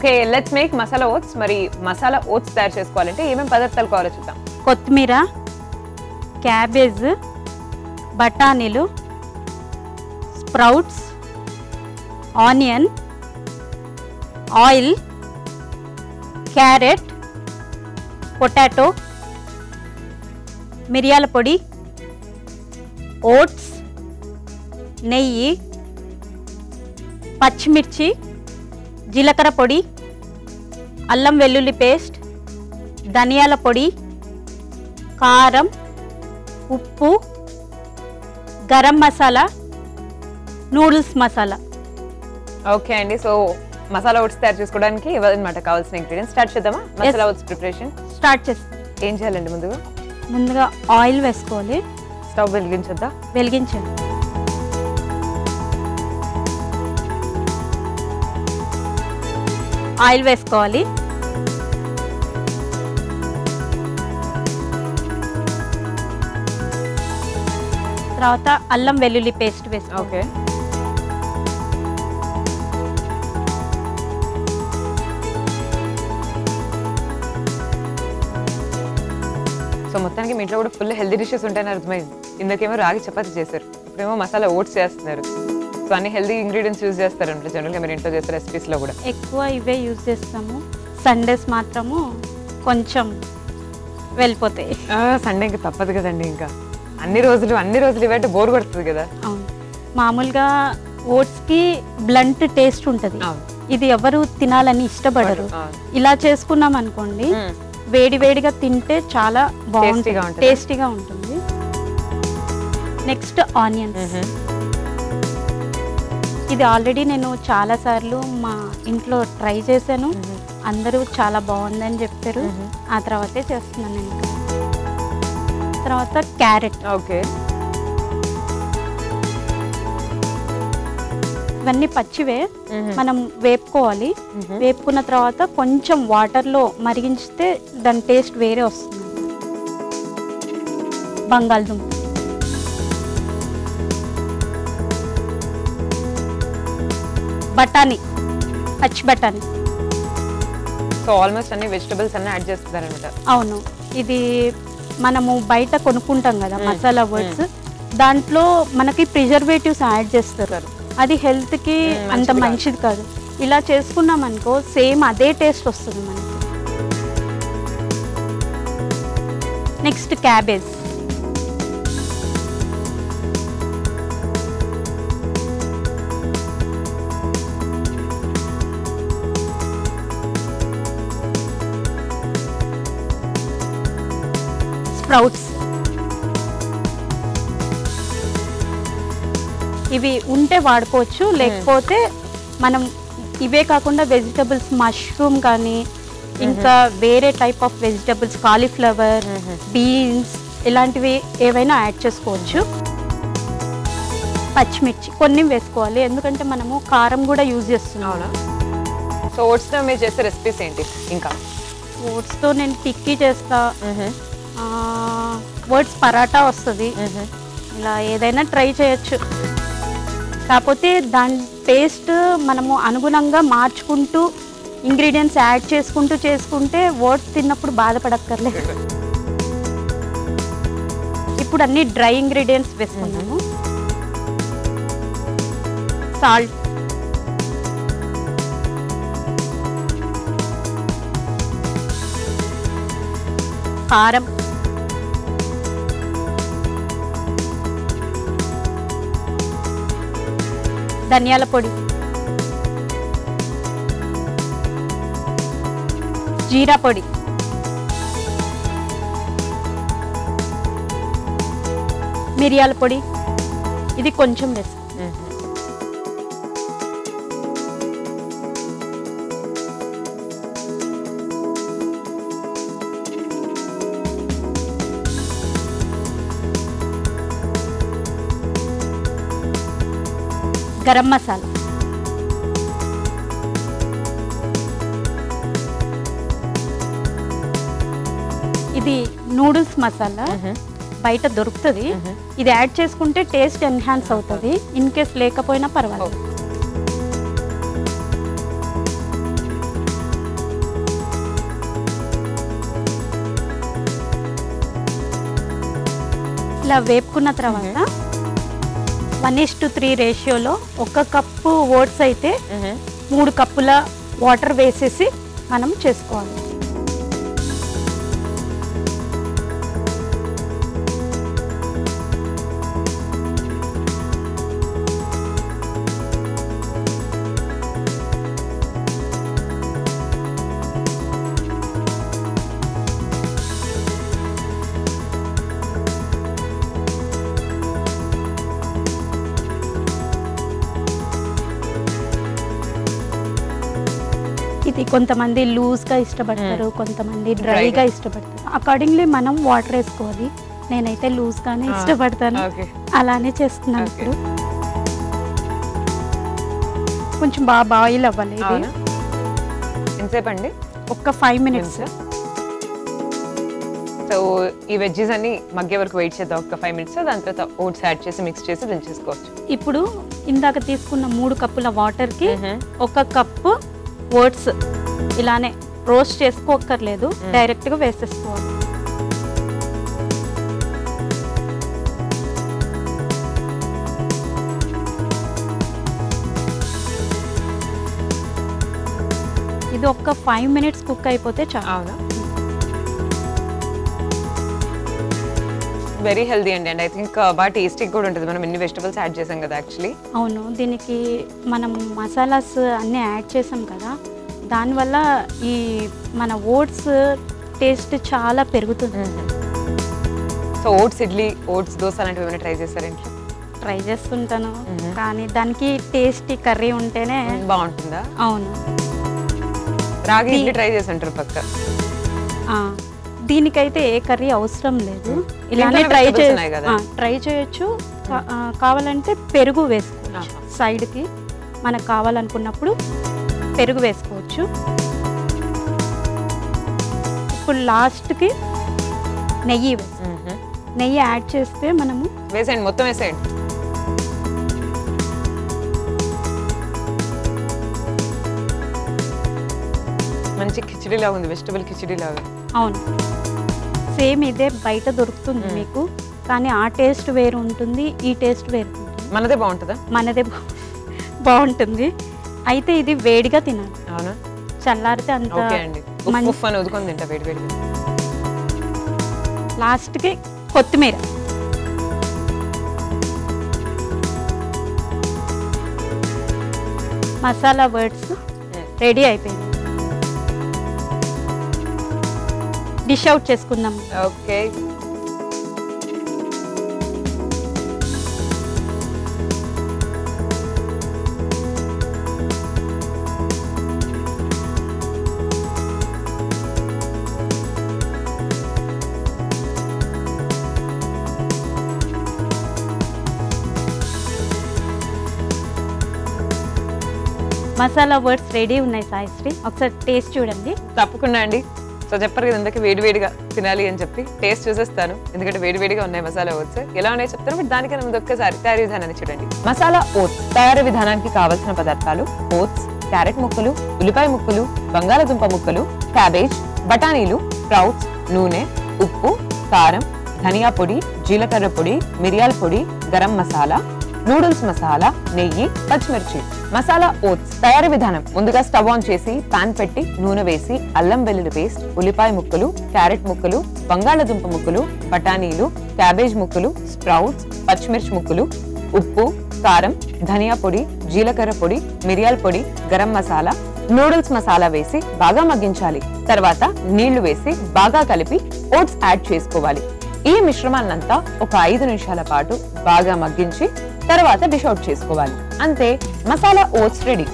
Okay, let's make masala oats. మరి masala oats తయారు చేసుకోవాలంటే ఏమేమి పదార్థాలు కావాలో చూద్దాం. కొత్తిమీర, క్యాబేజ్, బఠానీలు, sprouts, onion, oil, carrot, potato, మిరియాల పొడి, ఓట్స్, నెయ్యి, పచ్చిమిర్చి, జీలకర్ర పొడి, అల్లం వెల్లుల్లి పేస్ట్, ధనియాల పొడి, కారం, ఉప్పు, గరం మసాలా, నూడిల్స్ మసాలా. ఓకే అండి, సో మసాలా ఓట్స్ తయారు చేసుకోవడానికి ఇవ్వాలన్నమాట కావాల్సిన ఇంగ్రీడియంట్స్. స్టార్ట్ చేద్దామా మసాలా ఓట్స్ ప్రిపరేషన్? స్టార్ట్ చేస్తాం. ఏం చేయాలండి? ముందుగా ఆయిల్ వేసుకోవాలి. స్టవ్ వెలిగించొద్దా? వెలిగించండి. ఆయిల్ వేసుకోవాలి. తర్వాత అల్లం వెల్లుల్లి పేస్ట్ వేసుకోవాలి. ఓకే, సో మొత్తానికి మీ ఇంట్లో కూడా ఫుల్ హెల్దీ డిషెస్ ఉంటాయని అర్థమైంది. ఇందుకేమో రాగి చపాతి చేశారు, ఇప్పుడేమో మసాలా ఓట్స్ చేస్తున్నారు. సో అన్ని హెల్దీ ఇంగ్రీడియంట్స్ యూజ్ చేస్తారంట జనరల్గా మీరు ఇంట్లో చేసే రెసిపీస్లో కూడా. ఎక్కువ ఇవే యూజ్ చేస్తాము. సండేస్ మాత్రము కొంచెం వెళ్ళిపోతాయి. సండే ఇంకా తప్పదు కదండి, ఇంకా అన్ని రోజులు ఇవంటే బోర్ కొడుతుంది కదా. అవును, మామూలుగా ఓట్స్కి బ్లంట్ టేస్ట్ ఉంటుంది. ఇది ఎవరు తినాలని ఇష్టపడరు. ఇలా చేసుకున్నాం అనుకోండి, వేడి వేడిగా తింటే చాలా బాగుంటుంది, టేస్టీగా ఉంటుంది. Next onions. ఇది ఆల్రెడీ నేను చాలా సార్లు మా ఇంట్లో ట్రై చేశాను. అందరూ చాలా బాగుందని చెప్పారు. ఆ తర్వాతే చేస్తున్నాను నేను. తర్వాత క్యారెట్. ఓకే, ఇవన్నీ పచ్చివే, మనం వేపుకోవాలి. వేపుకున్న తర్వాత కొంచెం వాటర్లో మరిగించితే దాని టేస్ట్ వేరే వస్తుంది. బంగాళదుంప, బఠానీ, పచ్చి బఠానీ. సో ఆల్మోస్ట్ అన్ని వెజిటబుల్స్ అన్ని యాడ్ చేస్తున్నారనమాట. అవును, ఇది మనము బయట కొనుక్కుంటాం కదా మసాలా ఓట్స్, దాంట్లో మనకి ప్రిజర్వేటివ్స్ యాడ్ చేస్తారు. అది హెల్త్కి అంత మంచిది కాదు. ఇలా చేసుకున్నాం అనుకో సేమ్ అదే టేస్ట్ వస్తుంది మనకి. Next cabbage. స్ప్రౌట్స్. ఇవి ఉంటే వాడుకోవచ్చు, లేకపోతే మనం ఇవే కాకుండా వెజిటబుల్స్, మష్రూమ్ కానీ ఇంకా వేరే type of vegetables, cauliflower, beans ఇలాంటివి ఏవైనా యాడ్ చేసుకోవచ్చు. పచ్చిమిర్చి కొన్ని వేసుకోవాలి, ఎందుకంటే మనము కారం కూడా యూజ్ చేస్తున్నాం. సో ఓట్స్తో మీరు చేసే రెసిపీస్ ఏంటి? ఇంకా ఓట్స్తో నేను టిక్కీ చేస్తా, ఓట్స్ పరాటా వస్తుంది. ఇలా ఏదైనా ట్రై చేయొచ్చు. కాకపోతే దాని టేస్ట్ మనము అనుగుణంగా మార్చుకుంటూ ఇంగ్రీడియంట్స్ యాడ్ చేసుకుంటే ఓట్స్ తిన్నప్పుడు బాధపడక్కర్లేదు. ఇప్పుడు అన్ని డ్రై ఇంగ్రీడియంట్స్ వేసుకున్నాము. సాల్ట్, కారం, ధనియాల పొడి, జీరా పొడి, మిరియాల పొడి. ఇది కొంచెం వేస్తాం. గరం మసాలా, ఇది నూడిల్స్ మసాలా బయట దొరుకుతుంది. ఇది యాడ్ చేసుకుంటే టేస్ట్ ఎన్హాన్స్ అవుతుంది. ఇన్ కేస్ లేకపోయినా పర్వాలేదు. ఇలా వేపుకున్న తర్వాత 1:3 రేషియోలో 1 కప్పు ఓట్స్ అయితే 3 కప్పుల వాటర్ వేసేసి మనం చేసుకోవాలి. ఇది కొంతమంది లూజ్గా ఇష్టపడతారు, కొంతమంది డ్రైగా ఇష్టపడతారు. అకార్డింగ్లీ మనం వాటర్ వేసుకోవాలి. నేనైతే లూజ్గానే ఇష్టపడతాను, అలానే చేస్తున్నాను. ఇప్పుడు కొంచెం బాగా బాయిల్ అవ్వాలి. ఇది ఎంతసేపు అండి? ఒక 5 minutes. సో ఈ వెజ్జెస్ అన్ని మగ్గే వరకు వెయిట్ చేద్దాం ఒక 5 minutes. దాని తర్వాత ఓట్స్ యాడ్ చేసి మిక్స్ చేసి దించేసుకోవచ్చు. ఇప్పుడు ఇందాక తీసుకున్న 3 కప్పుల వాటర్కి 1 కప్పు ఓట్స్ ఇలానే రోస్ట్ చేసుకోక్కర్లేదు, డైరెక్ట్గా వేసేసుకోవాలి. ఇది ఒక 5 minutes కుక్ అయిపోతే చాలు. అవునా? వెరీ హెల్దీ అండి. అండ్ ఐ థింక్ బాగా టేస్టీ కూడా ఉంటుంది. మనం ఎన్ని వెజిటబుల్స్ యాడ్ చేసాం కదా యాక్చువల్లీ. అవును, దీనికి మనం మసాలాస్ అన్నీ యాడ్ చేసాం కదా, దానివల్ల ఈ మన ఓట్స్ టేస్ట్ చాలా పెరుగుతుంది. So oats idli, oats dosa అలాంటివి ఏమైనా ట్రై చేస్తారేంటి? ట్రై చేస్తుంటాను, కానీ దానికి టేస్టీ కర్రీ ఉంటేనే బాగుంటుందా? అవును. రాగి ఇడ్లీ ట్రై చేసి ఉంటారు పక్క. దీనికైతే ఏ కర్రీ అవసరం లేదు, ఇలానే ట్రై చేయొచ్చు. కావాలంటే పెరుగు వేసుకోవచ్చు సైడ్కి, మనకు కావాలనుకున్నప్పుడు పెరుగు వేసుకోవచ్చు. ఇప్పుడు లాస్ట్కి నెయ్యి నెయ్యి యాడ్ చేస్తే మనము వేసేయండి, మొత్తం వేసేయండి. మంచి కిచిడి లాగా ఉంది, వెజిటబుల్ కిచిడి లాగా. అవును, సేమ్ ఇదే బయట దొరుకుతుంది మీకు, కానీ ఆ టేస్ట్ వేరు ఉంటుంది, ఈ టేస్ట్ వేరు ఉంటుంది. మనదే బాగుంటుందా? మనదే బాగుంటుంది. అయితే ఇది వేడిగా తినాలి. అవునా? చల్లారితే అంత అని ఉదుకొని తింటా వేడి వేడిగా. లాస్ట్కి కొత్తిమీర. మసాలా వర్డ్స్ రెడీ అయిపోయింది. డిష్ అవుట్ చేసుకుందాం. ఓకే. మసాలా వర్డ్స్ రెడీ ఉన్నాయి సాయిశ్రీ, ఒకసారి టేస్ట్ చూడండి. తప్పకుండా అండి. సో చెప్పారు కదా ఇందాక వేడివేడిగా తినాలి అని చెప్పి, టేస్ట్ చూసేస్తాను ఎందుకంటే వేడివేడిగా ఉన్నాయి మసాలా ఓట్స్. ఎలా ఉన్నాయో చెప్తాను, బట్ దానికన్నా ముందు ఒక్కసారి తయారీ విధానాన్ని చూడండి. మసాలా ఓట్స్ తయారీ విధానానికి కావలసిన పదార్థాలు: ఓట్స్, క్యారెట్ ముక్కలు, ఉల్లిపాయ ముక్కలు, బంగాళదుంప ముక్కలు, క్యాబేజ్, బఠానీలు, స్ప్రౌట్స్, నూనె, ఉప్పు, కారం, ధనియా పొడి, జీలకర్ర పొడి, మిరియాల పొడి, గరం మసాలా, నూడిల్స్ మసాలా, నెయ్యి, పచ్చిమిర్చి. మసాలా ఓట్స్ తయారీ విధానం: ముందుగా స్టవ్ ఆన్ చేసి పాన్ పెట్టి నూనె వేసి అల్లం వెల్లుల్లి పేస్ట్, ఉల్లిపాయ ముక్కలు, క్యారెట్ ముక్కలు, బంగాళదుంప ముక్కలు, బఠానీలు, క్యాబేజ్ ముక్కలు, స్ప్రౌట్స్, పచ్చిమిర్చి ముక్కలు, ఉప్పు, కారం, ధనియా పొడి, జీలకర్ర పొడి, మిరియాల పొడి, గరం మసాలా, నూడిల్స్ మసాలా వేసి బాగా మగ్గించాలి. తర్వాత నీళ్లు వేసి బాగా కలిపి ఓట్స్ యాడ్ చేసుకోవాలి. ఈ మిశ్రమాన్నంతా ఒక 5 నిమిషాల పాటు బాగా మగ్గించి తర్వాత డిష్ అవుట్ చేసుకోవాలి. అంతే, మసాలా ఓట్స్ రెడీ.